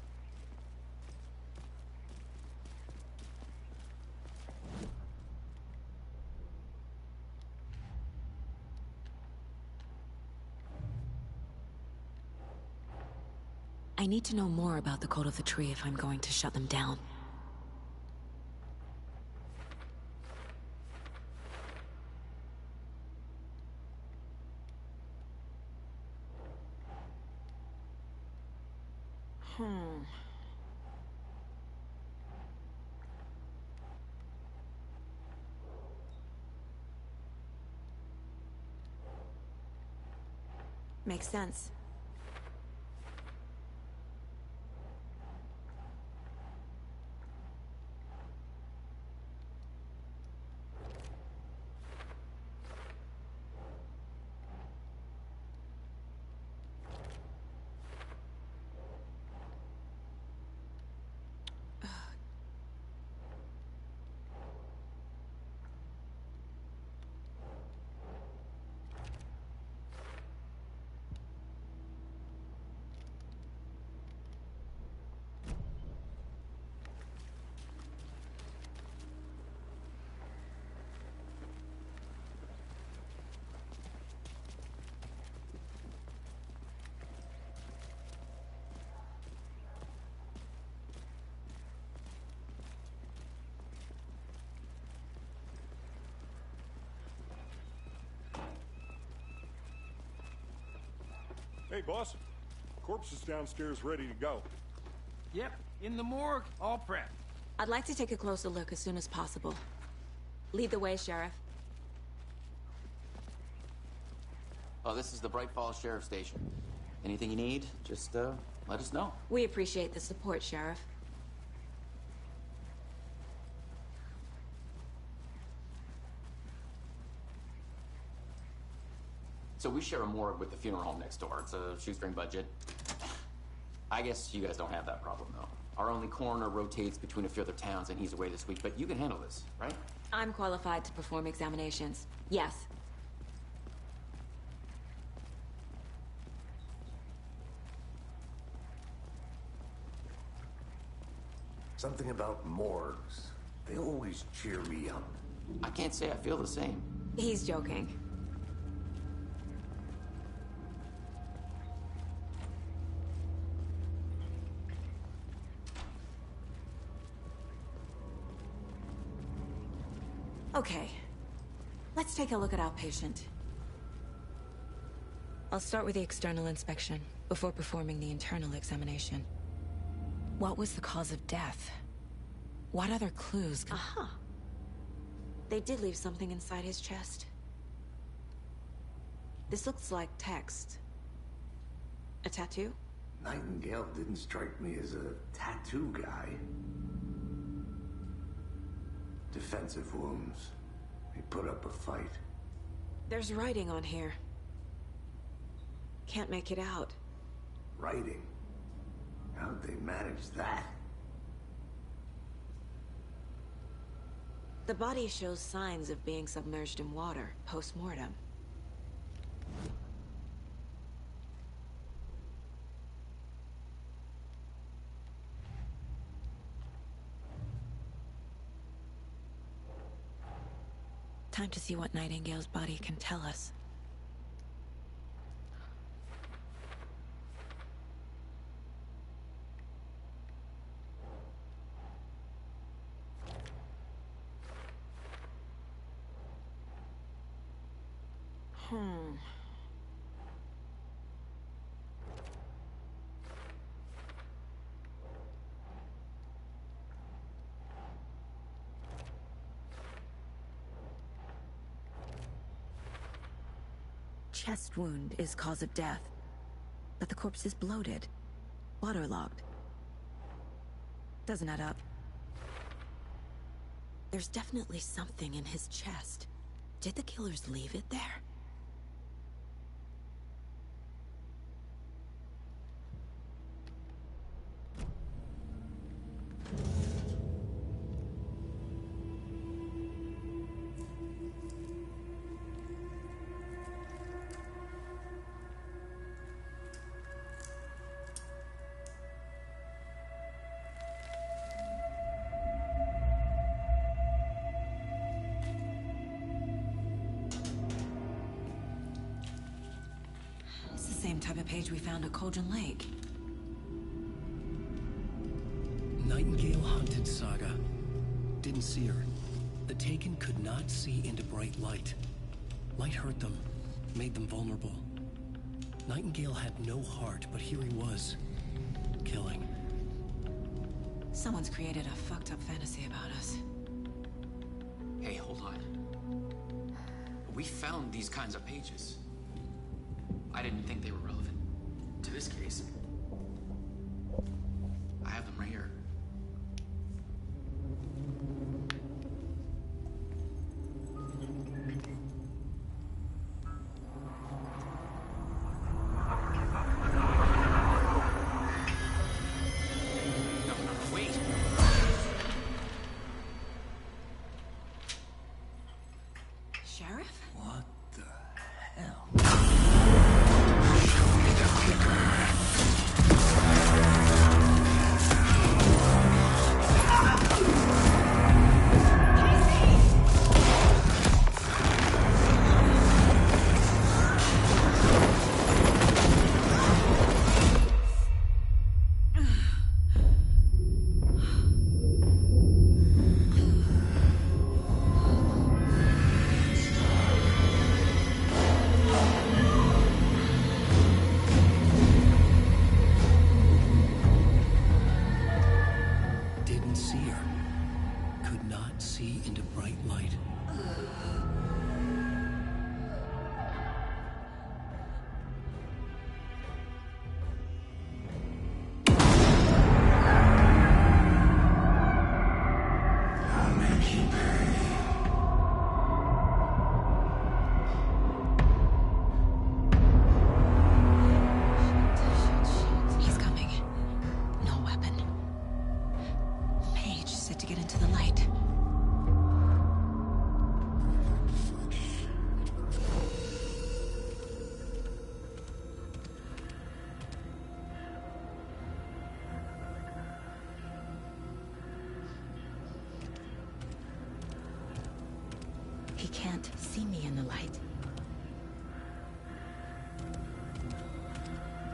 I need to know more about the code of the tree if I'm going to shut them down. Makes sense. Hey, boss. Corpse is downstairs ready to go. Yep, in the morgue, all prepped. I'd like to take a closer look as soon as possible. Lead the way, Sheriff. Oh, this is the Bright Falls Sheriff Station. Anything you need, just, let us know. We appreciate the support, Sheriff. So we share a morgue with the funeral home next door. It's a shoestring budget. I guess you guys don't have that problem, though. Our only coroner rotates between a few other towns, and he's away this week, but you can handle this, right? I'm qualified to perform examinations. Yes. Something about morgues. They always cheer me up. I can't say I feel the same. He's joking. Okay, let's take a look at our patient. I'll start with the external inspection before performing the internal examination. What was the cause of death? What other clues? Aha. They did leave something inside his chest. This looks like text. A tattoo? Nightingale didn't strike me as a tattoo guy. Defensive wounds. He put up a fight. There's writing on here. Can't make it out. Writing? How'd they manage that? The body shows signs of being submerged in water, post-mortem. Time to see what Nightingale's body can tell us. Chest wound is cause of death, but the corpse is bloated, waterlogged. Doesn't add up. There's definitely something in his chest. Did the killers leave it there? same type of page we found at Cauldron Lake. Nightingale hunted Saga. Didn't see her. The Taken could not see into bright light. Light hurt them, made them vulnerable. Nightingale had no heart, but here he was, killing. Someone's created a fucked up fantasy about us. Hey, hold on. We found these kinds of pages. I didn't think they were relevant to this case. I have them right here. He can't see me in the light.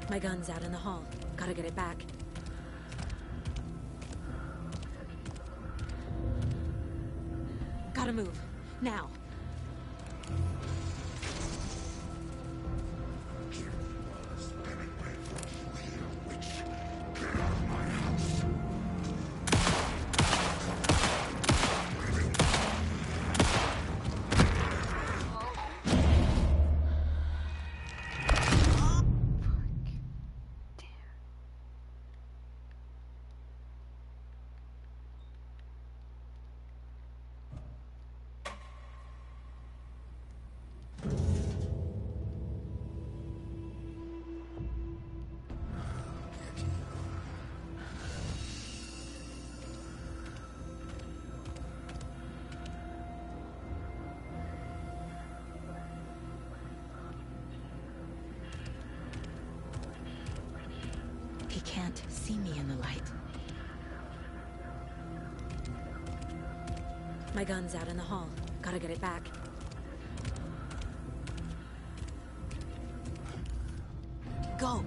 My gun's out in the hall. Gotta get it back. Gotta move. Now. He can't see me in the light. My gun's out in the hall. Gotta get it back. Go!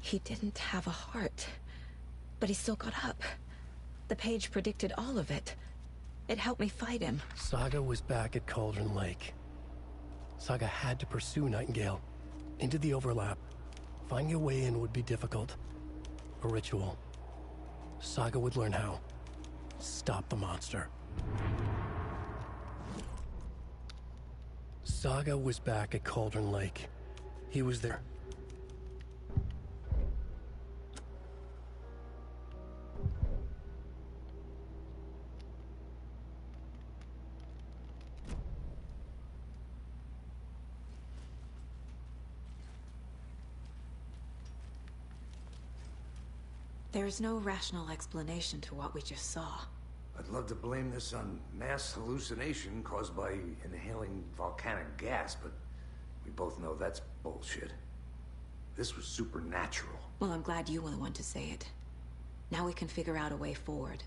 He didn't have a heart, but he still got up. The page predicted all of it. It helped me fight him. Saga was back at Cauldron Lake. Saga had to pursue Nightingale. Into the overlap. Finding a way in would be difficult. A ritual. Saga would learn how. Stop the monster. Saga was back at Cauldron Lake. He was there. There's no rational explanation to what we just saw. I'd love to blame this on mass hallucination caused by inhaling volcanic gas, but we both know that's bullshit. This was supernatural. Well, I'm glad you were the one to say it. Now we can figure out a way forward.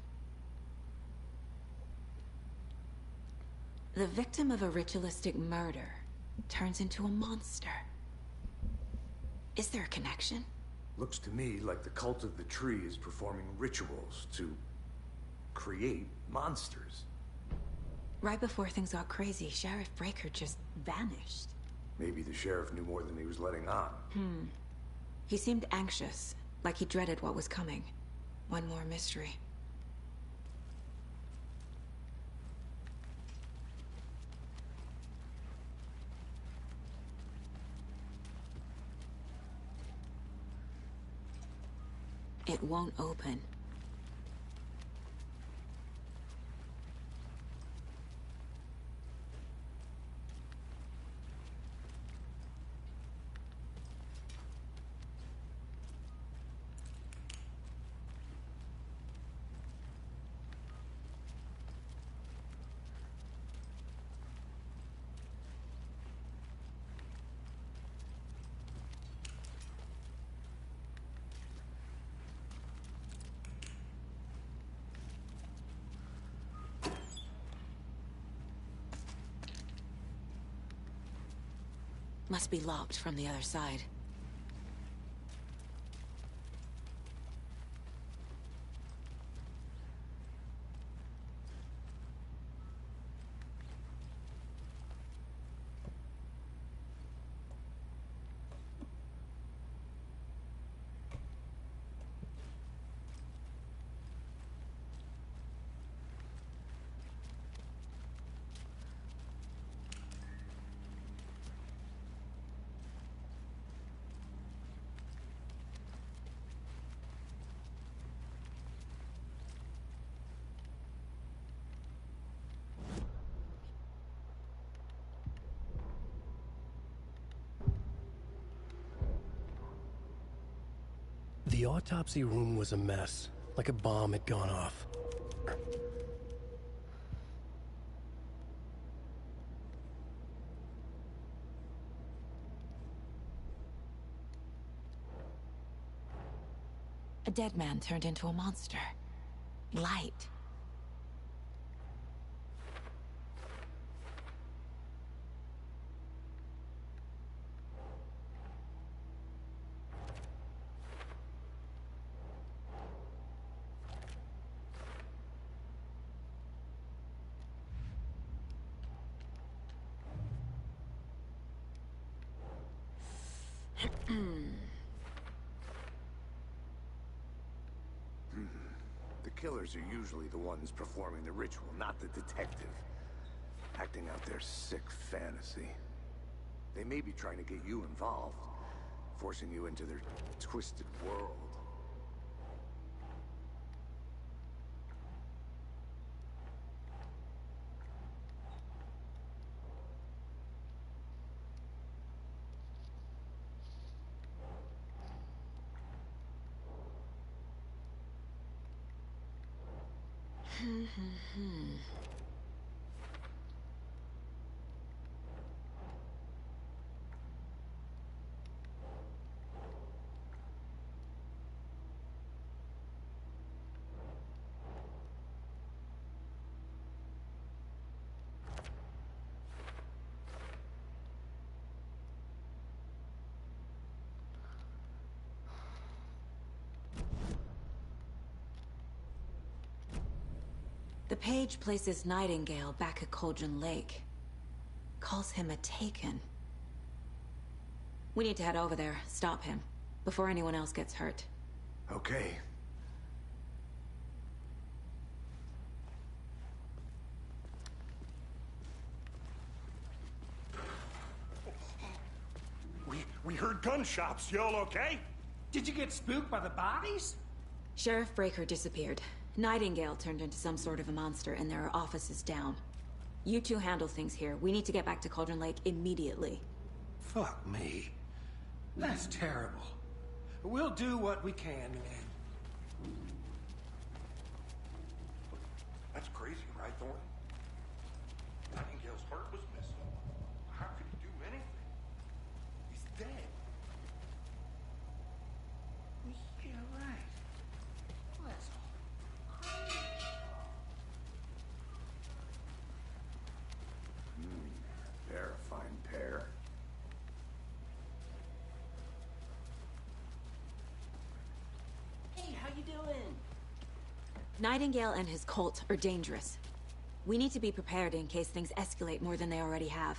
The victim of a ritualistic murder turns into a monster. Is there a connection? Looks to me like the cult of the tree is performing rituals to create monsters. Right before things got crazy, Sheriff Breaker just vanished. Maybe the sheriff knew more than he was letting on. He seemed anxious, like he dreaded what was coming. One more mystery. It won't open. Must be locked from the other side. The autopsy room was a mess, like a bomb had gone off. A dead man turned into a monster. Light. The killers are usually the ones performing the ritual, not the detective. Acting out their sick fantasy. They may be trying to get you involved, forcing you into their twisted world. The page places Nightingale back at Cauldron Lake. Calls him a Taken. We need to head over there, stop him, before anyone else gets hurt. Okay. We heard gunshots. Y'all okay? Did you get spooked by the bodies? Sheriff Breaker disappeared. Nightingale turned into some sort of a monster, and there are offices down. You two handle things here. We need to get back to Cauldron Lake immediately. Fuck me. That's terrible. We'll do what we can, man. Thornton? Nightingale's heart was missing. How could he do anything? He's dead. Yeah, right. Well, that's all crazy. They're a fine pair. Hey, how you doing? Nightingale and his cult are dangerous. We need to be prepared in case things escalate more than they already have.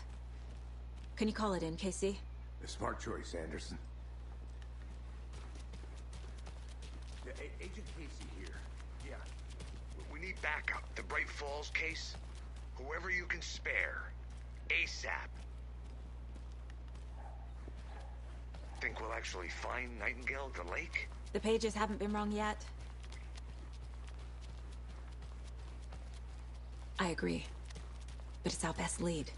Can you call it in, Casey? A smart choice, Anderson. Yeah, Agent Casey here. Yeah. We need backup. The Bright Falls case. Whoever you can spare. ASAP. Think we'll actually find Nightingale at the lake? The pages haven't been wrong yet. I agree. But it's our best lead.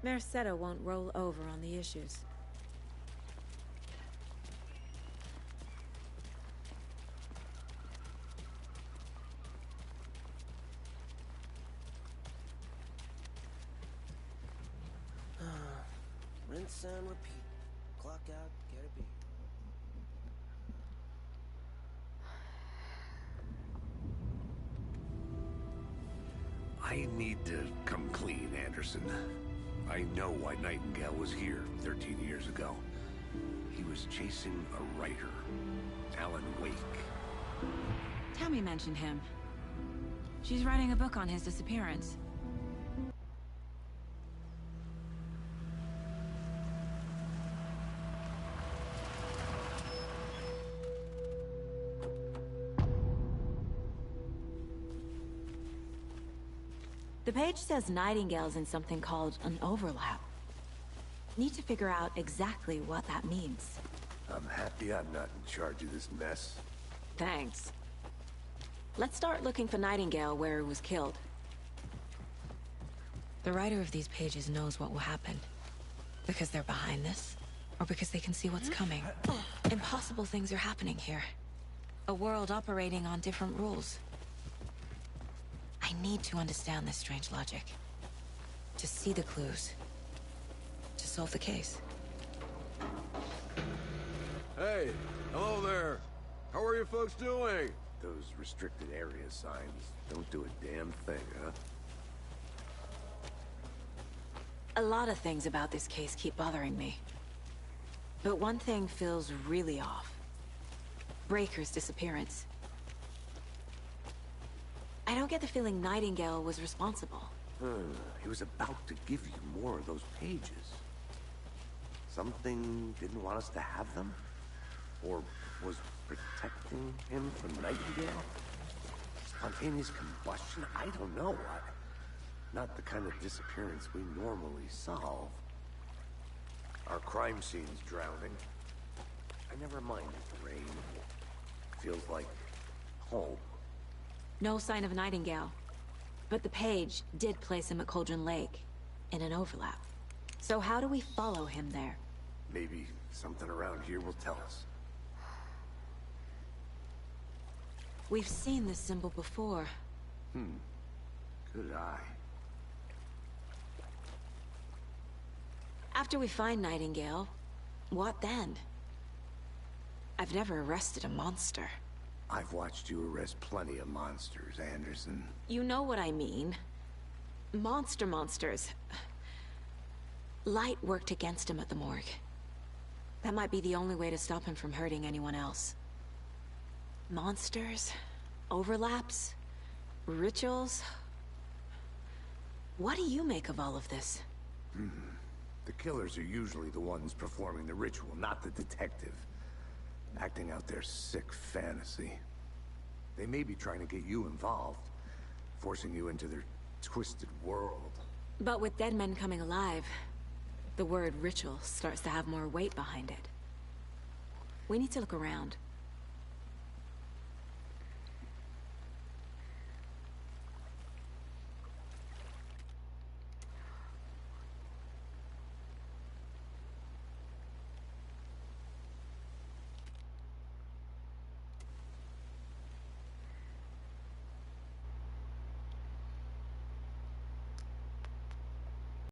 Merced won't roll over on the issues. Rinse and repeat. Clock out, get a beat. I need to come clean, Anderson. I know why Nightingale was here 13 years ago. He was chasing a writer, Alan Wake. Tammy mentioned him. She's writing a book on his disappearance. The page says Nightingale's in something called an overlap. Need to figure out exactly what that means. I'm happy I'm not in charge of this mess. Thanks. Let's start looking for Nightingale where he was killed. The writer of these pages knows what will happen. Because they're behind this, or because they can see what's coming. Impossible things are happening here. A world operating on different rules. I need to understand this strange logic. To see the clues. To solve the case. Hey, hello there. How are you folks doing? Those restricted area signs don't do a damn thing, huh? A lot of things about this case keep bothering me. But one thing feels really off. Breaker's disappearance. I don't get the feeling Nightingale was responsible. He was about to give you more of those pages. Something didn't want us to have them? Or was protecting him from Nightingale? Spontaneous combustion? I don't know. Not the kind of disappearance we normally solve. Our crime scene's drowning. I never minded the rain. Feels like home. No sign of Nightingale. But the page did place him at Cauldron Lake, in an overlap. So how do we follow him there? Maybe something around here will tell us. We've seen this symbol before. Good eye. After we find Nightingale, what then? I've never arrested a monster. I've watched you arrest plenty of monsters, Anderson. You know what I mean. Monsters. Light worked against him at the morgue. That might be the only way to stop him from hurting anyone else. Monsters? Overlaps? Rituals? What do you make of all of this? The killers are usually the ones performing the ritual, not the detective. Acting out their sick fantasy. They may be trying to get you involved, forcing you into their twisted world. But with dead men coming alive, the word ritual starts to have more weight behind it. We need to look around.